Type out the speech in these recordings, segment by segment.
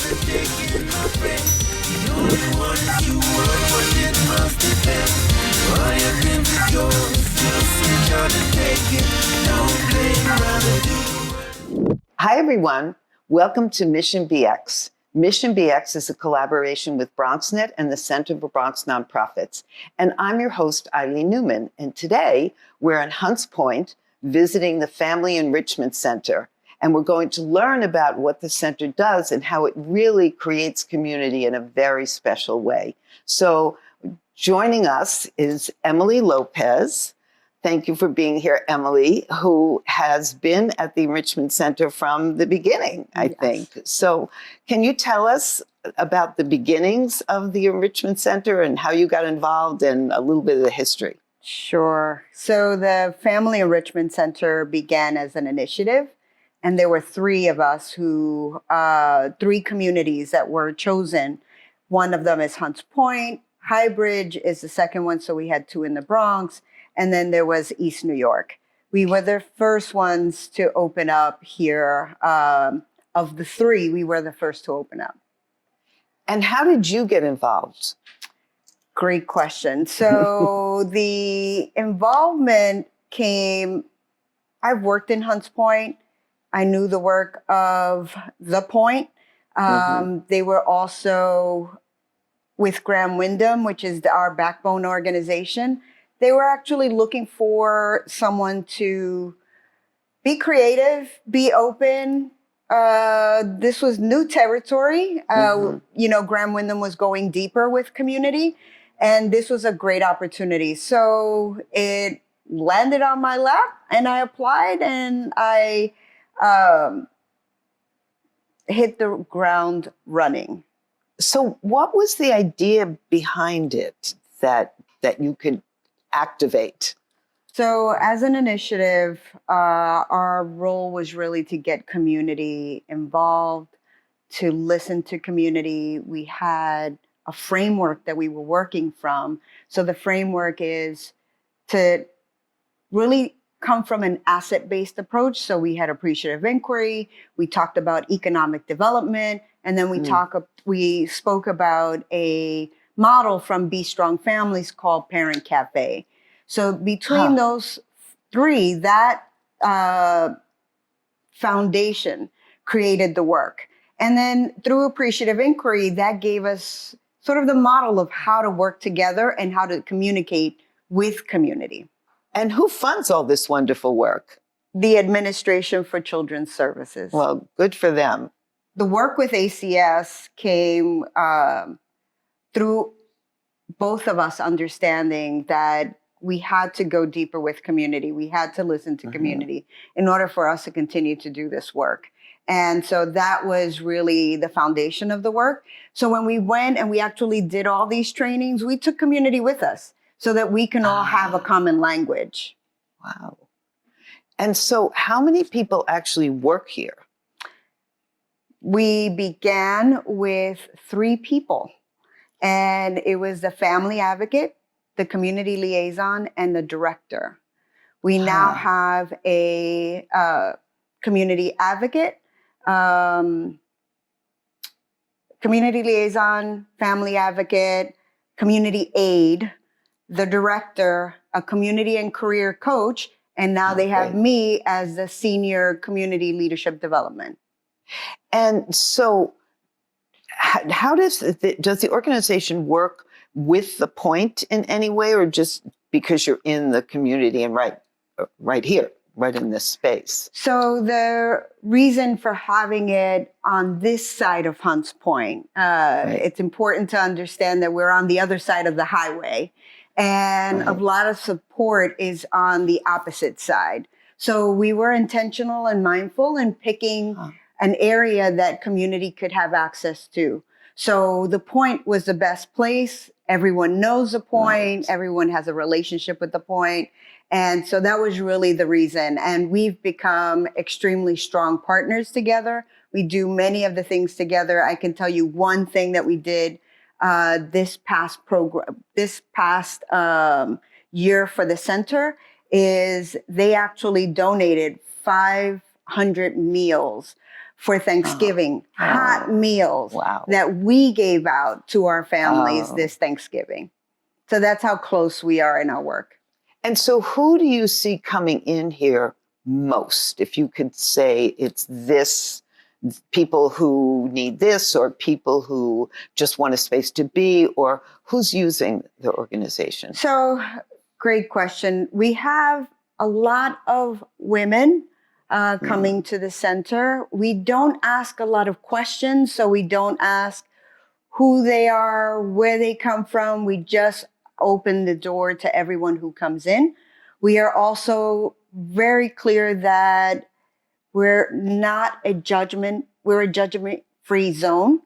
Hi, everyone. Welcome to Mission BX. Mission BX is a collaboration with BronxNet and the Center for Bronx Nonprofits. And I'm your host, Eileen Newman. And today we're in Hunts Point visiting the Family Enrichment Center. And we're going to learn about what the center does and how it really creates community in a very special way. So joining us is Emily Lopez. Thank you for being here, Emily, who has been at the Enrichment Center from the beginning, I think. So can you tell us about the beginnings of the Enrichment Center and how you got involved and a little bit of the history? Sure. So the Family Enrichment Center began as an initiative, and there were three of us three communities that were chosen. One of them is Hunts Point. Highbridge is the second one, so we had two in the Bronx. And then there was East New York. We were the first ones to open up here. Of the three, we were the first to open up. And how did you get involved? Great question. So the involvement came, I've worked in Hunts Point. I knew the work of The Point. They were also with Graham Windham, which is our backbone organization. They were actually looking for someone to be creative, be open. This was new territory. You know, Graham Windham was going deeper with community, and this was a great opportunity. So it landed on my lap, and I applied, and I hit the ground running. So what was the idea behind it that you could activate? So as an initiative, our role was really to get community involved, to listen to community. We had a framework that we were working from. So the framework is to really come from an asset-based approach. So we had appreciative inquiry, we talked about economic development, and then we spoke about a model from Be Strong Families called Parent Cafe. So between those three, that foundation created the work. And then through appreciative inquiry, that gave us sort of the model of how to work together and how to communicate with community. And who funds all this wonderful work? The Administration for Children's Services. Well, good for them. The work with ACS came through both of us understanding that we had to go deeper with community. We had to listen to community in order for us to continue to do this work. And so that was really the foundation of the work. So when we went and we actually did all these trainings, we took community with us so that we can all have a common language. Wow. And so how many people actually work here? We began with 3 people, and it was the family advocate, the community liaison, and the director. We now have a community advocate, community liaison, family advocate, community aide, the director, a community and career coach, and now they have me as the senior community leadership development. And so how does the organization work with The Point in any way, or just because you're in the community and right here, right in this space? So the reason for having it on this side of Hunts Point, it's important to understand that we're on the other side of the highway, and a lot of support is on the opposite side. So we were intentional and mindful in picking an area that community could have access to. So The Point was the best place. Everyone knows The Point. Everyone has a relationship with The Point. And so that was really the reason. And we've become extremely strong partners together. We do many of the things together. I can tell you one thing that we did this past year for the center is they actually donated 500 meals for Thanksgiving, hot meals Wow. that we gave out to our families Oh. this Thanksgiving. So that's how close we are in our work. And so who do you see coming in here most? If you could say it's this, people who need this, or people who just want a space to be, or who's using the organization? So, great question. We have a lot of women coming to the center. We don't ask a lot of questions, so we don't ask who they are, where they come from. We just open the door to everyone who comes in. We are also very clear that we're not a judgment, we're a judgment-free zone.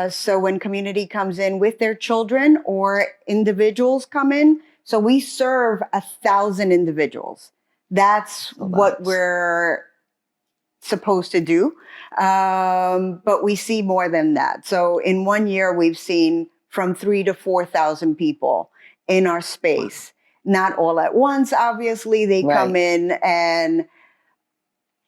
So when community comes in with their children or individuals come in, so we serve 1,000 individuals. That's what we're supposed to do. But we see more than that. So in 1 year, we've seen from 3,000 to 4,000 people in our space. Not all at once, obviously. They come in, and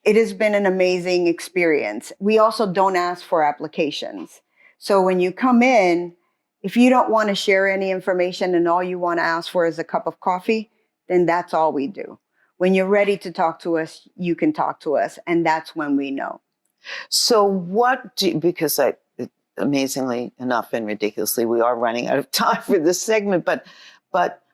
it has been an amazing experience. We also don't ask for applications. So when you come in, if you don't want to share any information and all you want to ask for is a cup of coffee, then that's all we do. When you're ready to talk to us, you can talk to us, and that's when we know. So what do, because amazingly enough and ridiculously, we are running out of time for this segment, but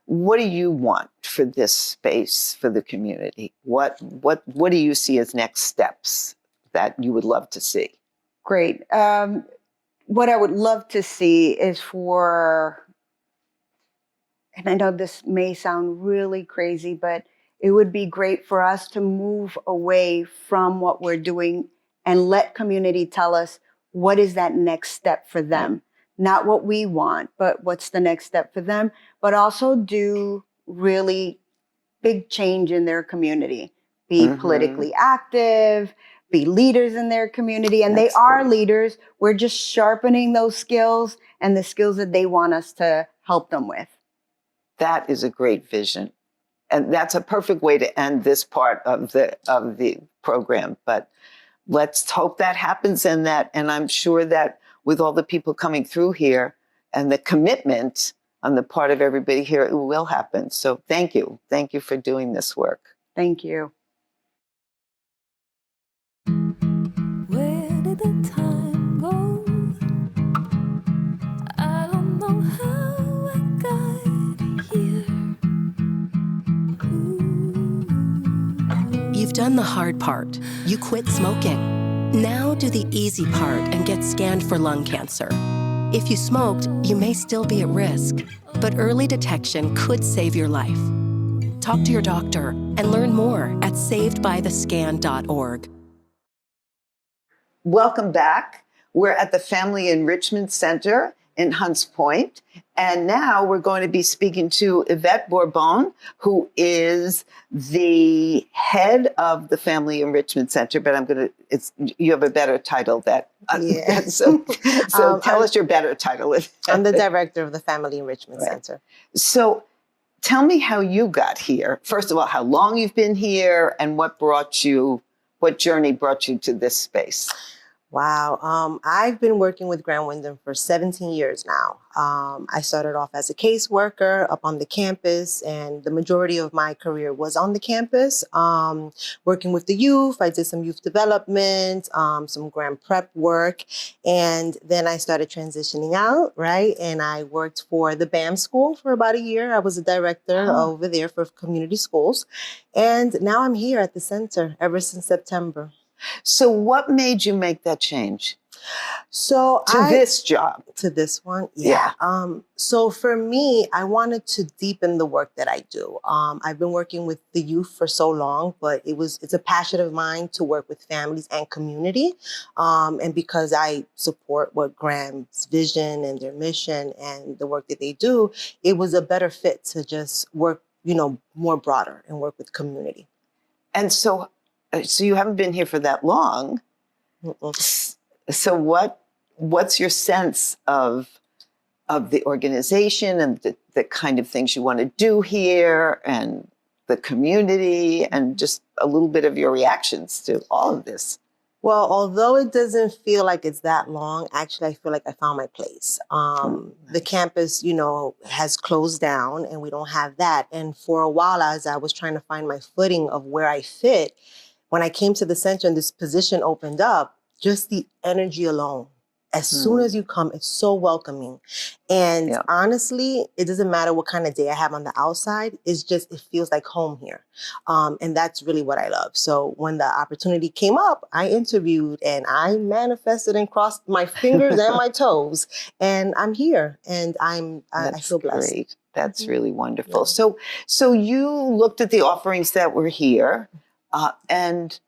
what do you want for this space, for the community? What do you see as next steps that you would love to see? Great. What I would love to see is and I know this may sound really crazy, but it would be great for us to move away from what we're doing and let community tell us what is that next step for them. Not what we want, but what's the next step for them, but also do really big change in their community. Be politically active, be leaders in their community, and they are leaders. We're just sharpening those skills and the skills that they want us to help them with. That is a great vision. And that's a perfect way to end this part of the program. But let's hope that happens, and I'm sure that with all the people coming through here and the commitment on the part of everybody here, it will happen. So thank you. Thank you for doing this work. Thank you. Where did the time go? I don't know how I got here. You've done the hard part. You quit smoking. Now do the easy part and get scanned for lung cancer. If you smoked, you may still be at risk, but early detection could save your life. Talk to your doctor and learn more at savedbythescan.org. Welcome back. We're at the Family Enrichment Center in Hunts Point. And now we're going to be speaking to Yvette Bourbon, who is the head of the Family Enrichment Center. But you have a better title so tell us your better title. I'm the director of the Family Enrichment Center. So tell me how you got here. First of all, how long you've been here and what journey brought you to this space? Wow. I've been working with Grand Wyndham for 17 years now. I started off as a caseworker up on the campus, and the majority of my career was on the campus, working with the youth. I did some youth development, some grant prep work, and then I started transitioning out, right? And I worked for the BAM school for about a year. I was a director over there for community schools. And now I'm here at the center ever since September. So what made you make that change? So this job? To this one? Yeah. So for me, I wanted to deepen the work that I do. I've been working with the youth for so long, but it's a passion of mine to work with families and community. And because I support what Graham's vision and their mission and the work that they do, it was a better fit to just work, more broader and work with community. And so you haven't been here for that long. So what's your sense of the organization and the kind of things you want to do here and the community and just a little bit of your reactions to all of this? Well, although it doesn't feel like it's that long, actually, I feel like I found my place. The Nice. campus, has closed down and we don't have that. And for a while, as I was trying to find my footing of where I fit, when I came to the center and this position opened up, just the energy alone, as soon as you come, it's so welcoming. And Yeah. honestly, it doesn't matter what kind of day I have on the outside. It's just, it feels like home here. And that's really what I love. So when the opportunity came up, I interviewed and I manifested and crossed my fingers and my toes. And I'm here and I That's feel blessed. great. That's Mhm. really wonderful. Yeah. So you looked at the offerings that were here, and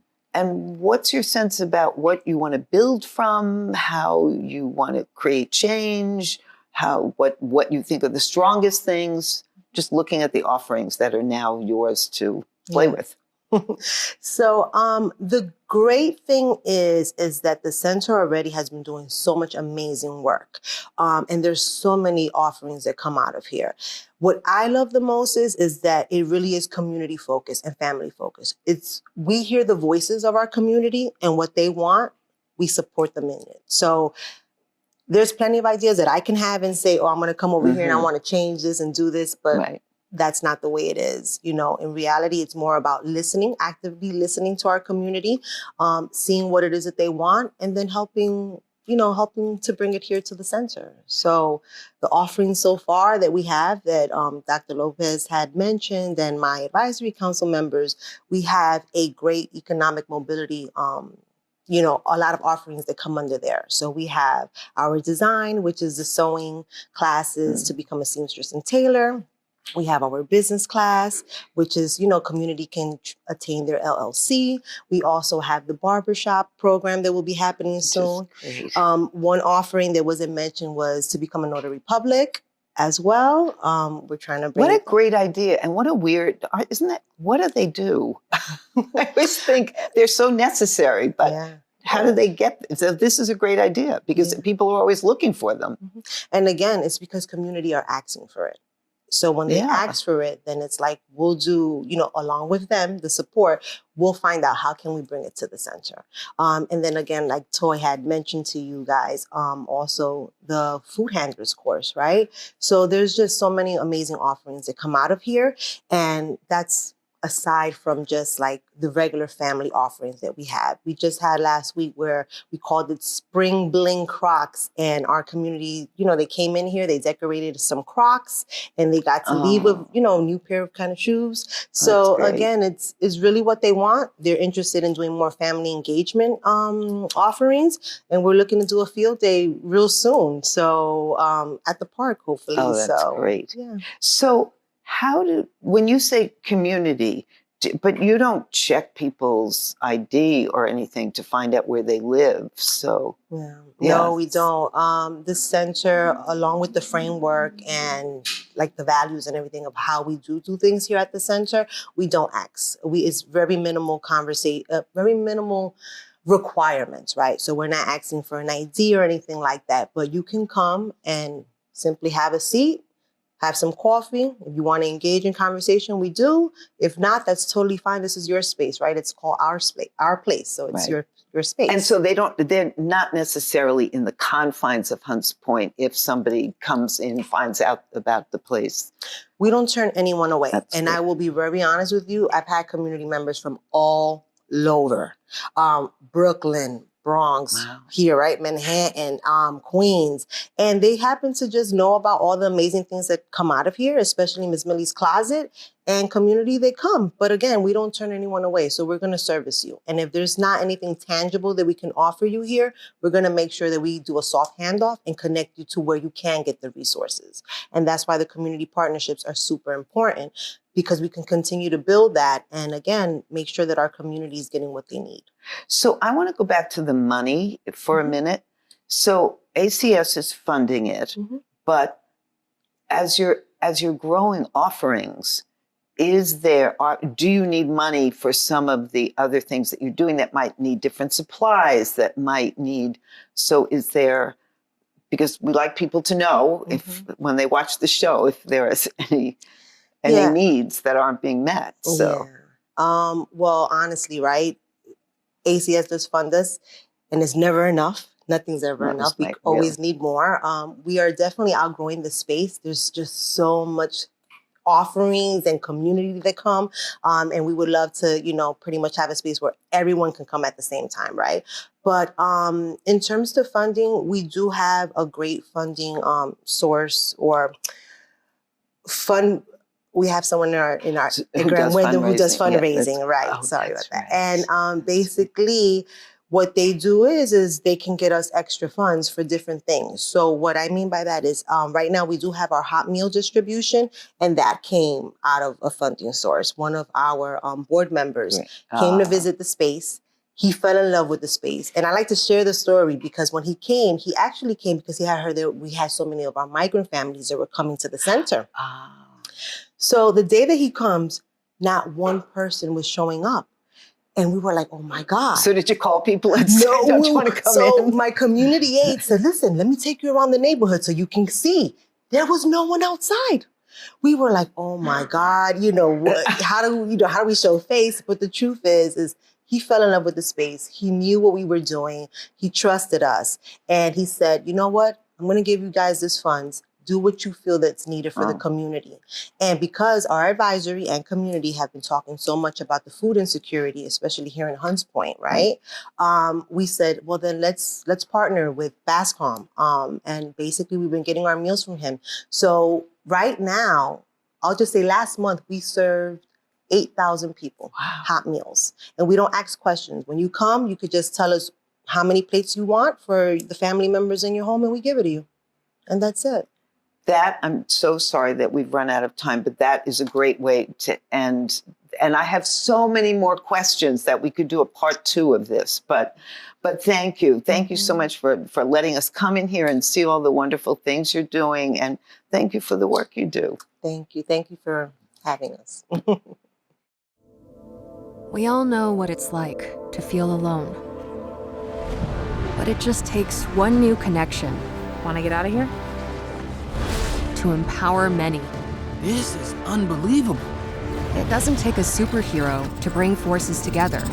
what's your sense about what you want to build from, how you want to create change, what you think are the strongest things, just looking at the offerings that are now yours to play Yeah. with. So the great thing is that the center already has been doing so much amazing work. And there's so many offerings that come out of here. What I love the most is that it really is community focused and family focused. We hear the voices of our community and what they want, we support them in it. So there's plenty of ideas that I can have and say, oh, I'm going to come over here and I want to change this and do this. But Right. that's not the way it is. In reality, it's more about listening, actively listening to our community, seeing what it is that they want, and then helping to bring it here to the center. So the offerings so far that we have that Dr. Lopez had mentioned and my advisory council members, we have a great economic mobility a lot of offerings that come under there. So we have our design, which is the sewing classes to become a seamstress and tailor. We have our business class, which is, community can attain their LLC. We also have the barbershop program that will be happening soon. Great. One offering that wasn't mentioned was to become a notary public as well. We're trying to bring What a great idea. And what a weird, isn't that, what do they do? I always think they're so necessary, but Yeah. how do they get, so this is a great idea because people are always looking for them. And again, it's because community are asking for it. So when they Yeah. ask for it, then it's like, we'll do, along with them, the support, we'll find out how can we bring it to the center. And then again, like Toy had mentioned to you guys, also the food handlers course, right? So there's just so many amazing offerings that come out of here. And that's aside from just like the regular family offerings that we have. We just had last week where we called it Spring Bling Crocs, and our community, they came in here, they decorated some Crocs and they got to leave a, new pair of kind of shoes. So great. again, it's really what they want. They're interested in doing more family engagement offerings, and we're looking to do a field day real soon. So at the park, hopefully. Oh, that's great. Yeah. So when you say community, but you don't check people's ID or anything to find out where they live. So Yeah. Yeah. No, we don't. The center, along with the framework and like the values and everything of how we do things here at the center, we don't ask. It's very minimal very minimal requirements, right? So we're not asking for an ID or anything like that, but you can come and simply have a seat, have some coffee. If you want to engage in conversation, we do. If not, that's totally fine. This is your space, right? It's called our place. So it's Right. your space. And so they're not necessarily in the confines of Hunts Point if somebody comes in, finds out about the place. We don't turn anyone away. That's and good. I will be very honest with you. I've had community members from all over. Brooklyn, Bronx, Wow. here, right? Manhattan, Queens. And they happen to just know about all the amazing things that come out of here, especially Ms. Millie's Closet and community, they come. But again, we don't turn anyone away. So we're going to service you. And if there's not anything tangible that we can offer you here, we're going to make sure that we do a soft handoff and connect you to where you can get the resources. And that's why the community partnerships are super important, because we can continue to build that and, again, make sure that our community is getting what they need. So I want to go back to the money for a minute. So ACS is funding it, but as you're growing offerings, do you need money for some of the other things that you're doing that might need different supplies, so is there, because we like people to know if when they watch the show, if there is any needs that aren't being met. So Well, honestly, right? ACS does fund us, and it's never enough. Nothing's ever No, enough. it's We not always really. need more. We are definitely outgrowing the space. There's just so much offerings and community that come. And we would love to, pretty much have a space where everyone can come at the same time, right? But in terms of funding, we do have a great funding source or fund. We have someone in Who Grand does Wyndham who does fundraising? Yeah, fundraising, right? oh, Sorry about that's that. right. And basically, what they do is they can get us extra funds for different things. So what I mean by that is right now we do have our hot meal distribution, and that came out of a funding source. One of our board members came to visit the space. He fell in love with the space. And I like to share the story because when he actually came because he had heard that we had so many of our migrant families that were coming to the center. So the day that he comes, not one person was showing up. And we were like, oh my God. So did you call people and say, don't you want to come in? My community aide said, listen, let me take you around the neighborhood so you can see. There was no one outside. We were like, oh my God, how do we show face? But the truth is he fell in love with the space. He knew what we were doing. He trusted us. And he said, you know what? I'm going to give you guys this funds. Do what you feel that's needed for the community. And because our advisory and community have been talking so much about the food insecurity, especially here in Hunts Point, right? We said, well, then let's partner with Bascom. And basically we've been getting our meals from him. So right now, I'll just say last month we served 8,000 people hot meals. And we don't ask questions. When you come, you could just tell us how many plates you want for the family members in your home and we give it to you. And that's it. I'm so sorry that we've run out of time, but that is a great way to end. And I have so many more questions that we could do a part 2 of this, but thank you. Thank you so much for letting us come in here and see all the wonderful things you're doing. And thank you for the work you do. Thank you. Thank you for having us. We all know what it's like to feel alone. But it just takes one new connection. Want to get out of here? To empower many. This is unbelievable. It doesn't take a superhero to bring forces together.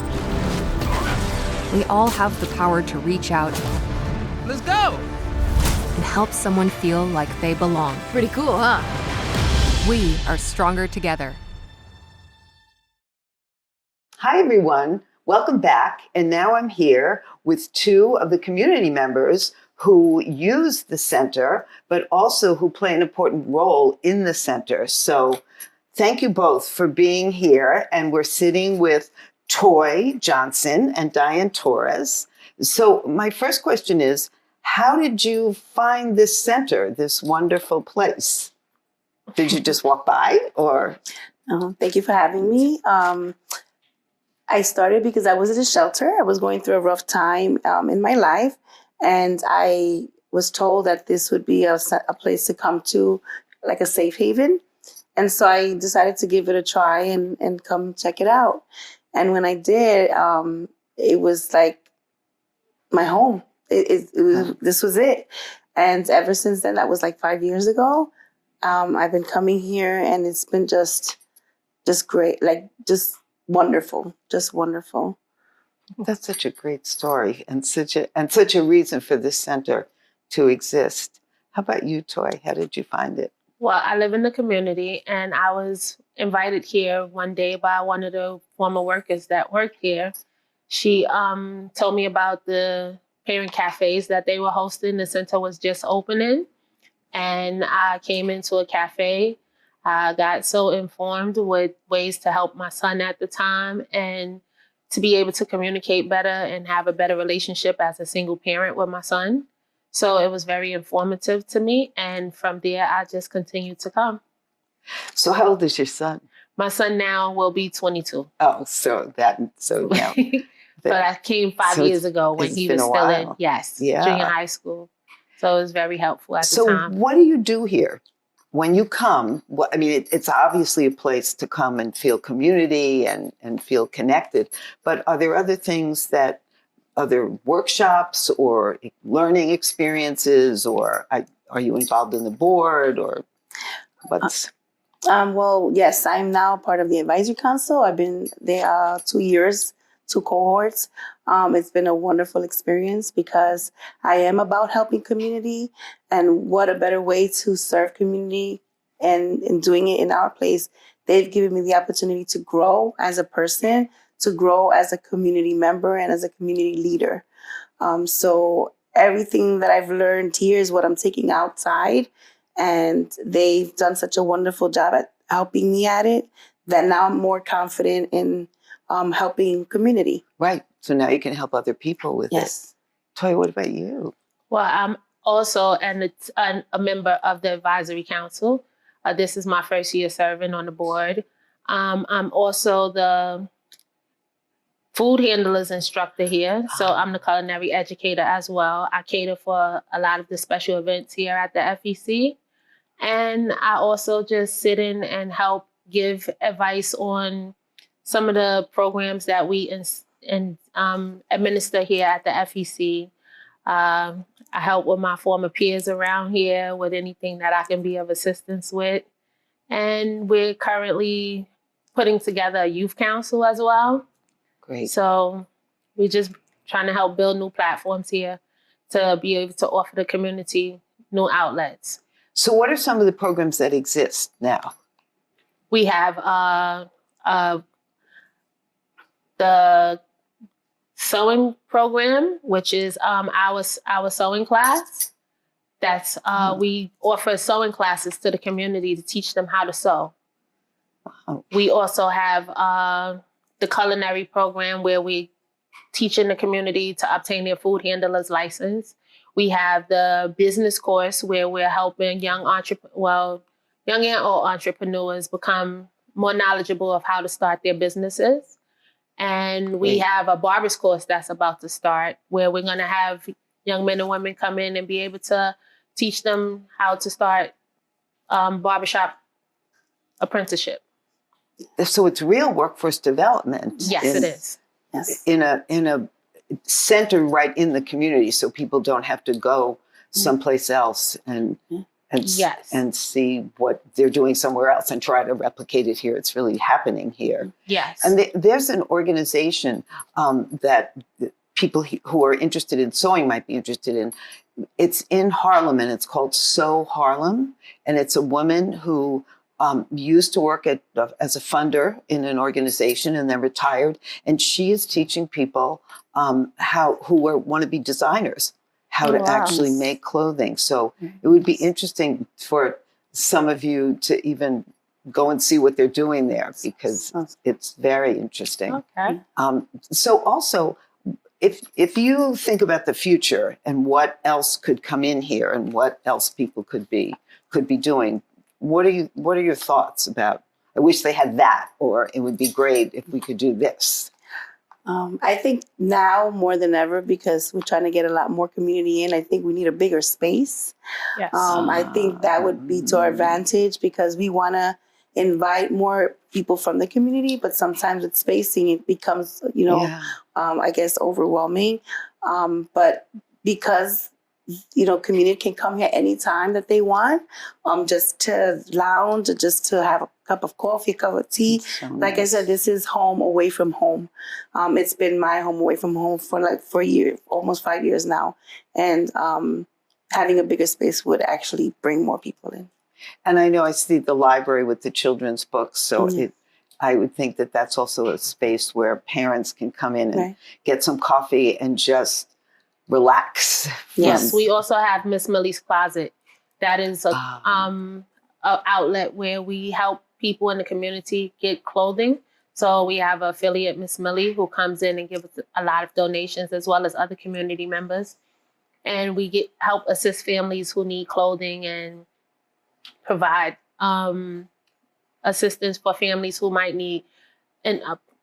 We all have the power to reach out Let's go! and help someone feel like they belong. Pretty cool, huh? We are stronger together. Hi, everyone. Welcome back. And now I'm here with 2 of the community members who use the center, but also who play an important role in the center. So thank you both for being here. And we're sitting with Toy Johnson and Diane Torres. So my first question is, how did you find this center, this wonderful place? Did you just walk by or? Thank you for having me. I started because I was at a shelter. I was going through a rough time in my life. And I was told that this would be a place to come to, like a safe haven. And so I decided to give it a try and come check it out. And when I did, it was like my home. This was it. And ever since then, that was like 5 years ago, I've been coming here and it's been just great, like just wonderful, just wonderful. That's such a great story and such a reason for this center to exist. How about you, Toy? How did you find it? Well, I live in the community and I was invited here one day by one of the former workers that worked here. She told me about the parent cafes that they were hosting. The center was just opening and I came into a cafe. I got so informed with ways to help my son at the time and to be able to communicate better and have a better relationship as a single parent with my son. So it was very informative to me. And from there, I just continued to come. So how old is your son? My son now will be 22. Oh, so yeah. But I came 5 years ago when he was still in, junior high school. So it was very helpful at the time. So what do you do here? When you come, it's obviously a place to come and feel community and feel connected. But are there other workshops or learning experiences, or are you involved in the board, or what's? Well, yes, I'm now part of the advisory council. I've been there 2 years two cohorts. It's been a wonderful experience because I am about helping community, and what a better way to serve community and in doing it in our place. They've given me the opportunity to grow as a person, to grow as a community member and as a community leader. So everything that I've learned here is what I'm taking outside, and they've done such a wonderful job at helping me at it that now I'm more confident in helping community. Right. So now you can help other people with Yes. it. Toy, what about you? Well, I'm also a member of the advisory council. This is my first year serving on the board. I'm also the food handlers instructor here. So I'm the culinary educator as well. I cater for a lot of the special events here at the FEC. And I also just sit in and help give advice on some of the programs that we administer here at the FEC. I help with my former peers around here with anything that I can be of assistance with. And we're currently putting together a youth council as well. Great. So we're just trying to help build new platforms here to be able to offer the community new outlets. So what are some of the programs that exist now? We have the sewing program, which is our sewing class. That's we offer sewing classes to the community to teach them how to sew. Wow. We also have the culinary program where we teaching the community to obtain their food handler's license. We have the business course where we're helping young and old entrepreneurs become more knowledgeable of how to start their businesses. And we have a barber's course that's about to start where we're going to have young men and women come in and be able to teach them how to start barbershop apprenticeship. So it's real workforce development. Yes, it is. Yes. In a center right in the community, so people don't have to go someplace else and Yes. and see what they're doing somewhere else and try to replicate it here. It's really happening here. Yes. And there's an organization that people who are interested in sewing might be interested in. It's in Harlem, and it's called Sew Harlem. And it's a woman who used to work as a funder in an organization and then retired. And she is teaching people who want to be designers how to actually make clothing. So it would be interesting for some of you to even go and see what they're doing there, because it's very interesting. Okay. So also, if you think about the future and what else could come in here and what else people could be doing, what are your thoughts about? I wish they had that, or it would be great if we could do this. I think now more than ever, because we're trying to get a lot more community in, I think we need a bigger space. Yes. I think that would be to our advantage because we want to invite more people from the community, but sometimes with spacing, it becomes, I guess, overwhelming. But because community can come here anytime that they want, just to lounge, or just to have a cup of coffee, a cup of tea. So Like I said, this is home away from home. It's been my home away from home for a year, almost 5 years now. And having a bigger space would actually bring more people in. And I know I see the library with the children's books, so I would think that that's also a space where parents can come in and get some coffee and just relax. Yes, we also have Miss Millie's Closet. That is a outlet where we help people in the community get clothing. So we have an affiliate, Miss Millie, who comes in and gives a lot of donations, as well as other community members. And we help assist families who need clothing and provide assistance for families who might need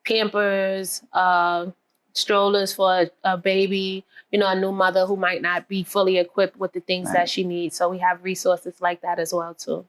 Pampers, strollers for a baby, a new mother who might not be fully equipped with the things that she needs. So we have resources like that as well, too.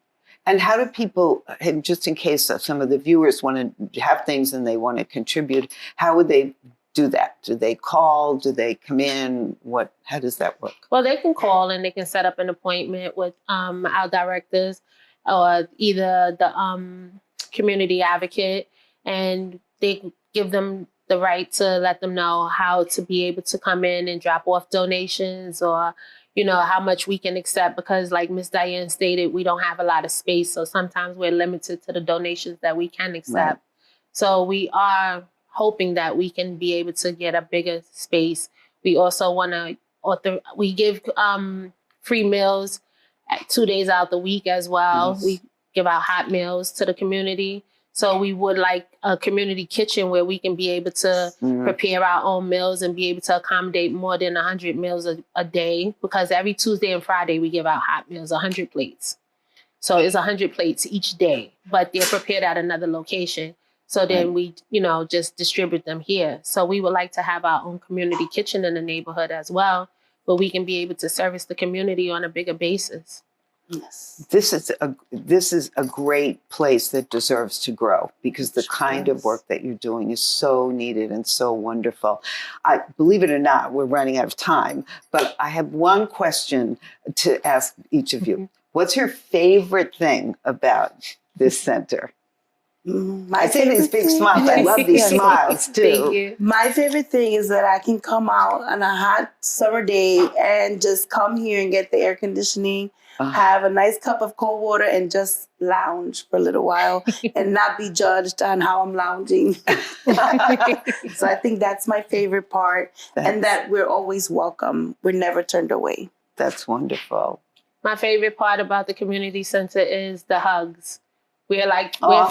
And how do people, and just in case some of the viewers want to have things and they want to contribute, how would they do that? Do they call? Do they come in? How does that work? Well, they can call and they can set up an appointment with our directors or either the community advocate, and they give them the right to let them know how to be able to come in and drop off donations, or, how much we can accept, because like Ms. Diane stated, we don't have a lot of space. So sometimes we're limited to the donations that we can accept. Right. So we are hoping that we can be able to get a bigger space. We also want to, we give free meals 2 days out the week as well. Yes. We give out hot meals to the community. So we would like a community kitchen where we can be able to prepare our own meals and be able to accommodate more than 100 meals a day, because every Tuesday and Friday we give out hot meals, 100 plates. So it's 100 plates each day, but they're prepared at another location. So then we, just distribute them here. So we would like to have our own community kitchen in the neighborhood as well, where we can be able to service the community on a bigger basis. Yes. This is a great place that deserves to grow, because the kind of work that you're doing is so needed and so wonderful. I believe it or not, we're running out of time, but I have one question to ask each of you. What's your favorite thing about this center? I see these big smiles. I love these smiles too. Thank you. My favorite thing is that I can come out on a hot summer day and just come here and get the air conditioning, have a nice cup of cold water, and just lounge for a little while and not be judged on how I'm lounging. So I think that's my favorite part, and that we're always welcome. We're never turned away. That's wonderful. My favorite part about the community center is the hugs. We're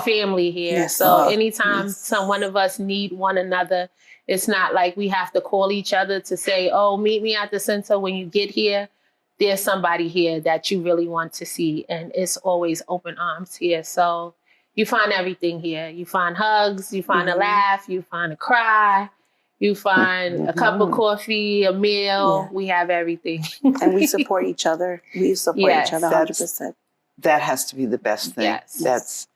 family here. Yes. So anytime one of us need one another, it's not like we have to call each other to say, oh, meet me at the center. When you get here, there's somebody here that you really want to see. And it's always open arms here. So you find everything here. You find hugs, you find a laugh, you find a cry, you find a cup of coffee, a meal. Yeah. We have everything. And we support each other. We support each other 100%. That has to be the best thing. Yes.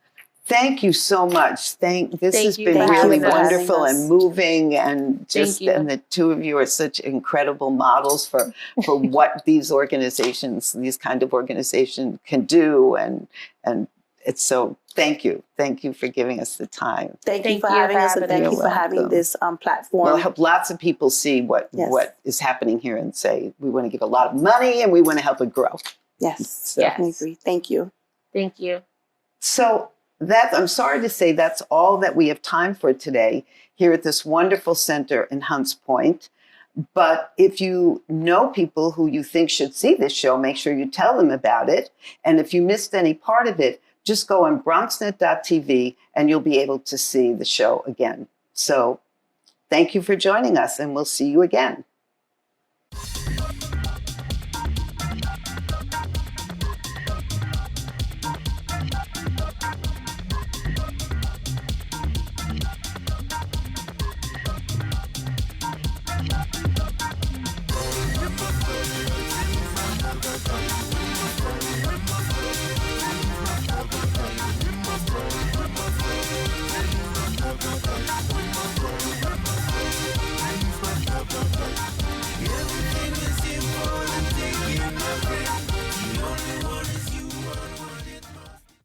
Thank you so much. This has you been for really having us. wonderful and moving, and Thank you. and the two of you are such incredible models for what these kind of organizations can do, and it's so. Thank you for giving us the time. Thank you for having us, and thank you for having this platform. Well, I hope lots of people see what is happening here and say, we want to give a lot of money and we want to help it grow. Yes, definitely agree. Thank you. Thank you. So I'm sorry to say that's all that we have time for today here at this wonderful center in Hunts Point. But if you know people who you think should see this show, make sure you tell them about it. And if you missed any part of it, just go on bronxnet.tv and you'll be able to see the show again. So thank you for joining us, and we'll see you again.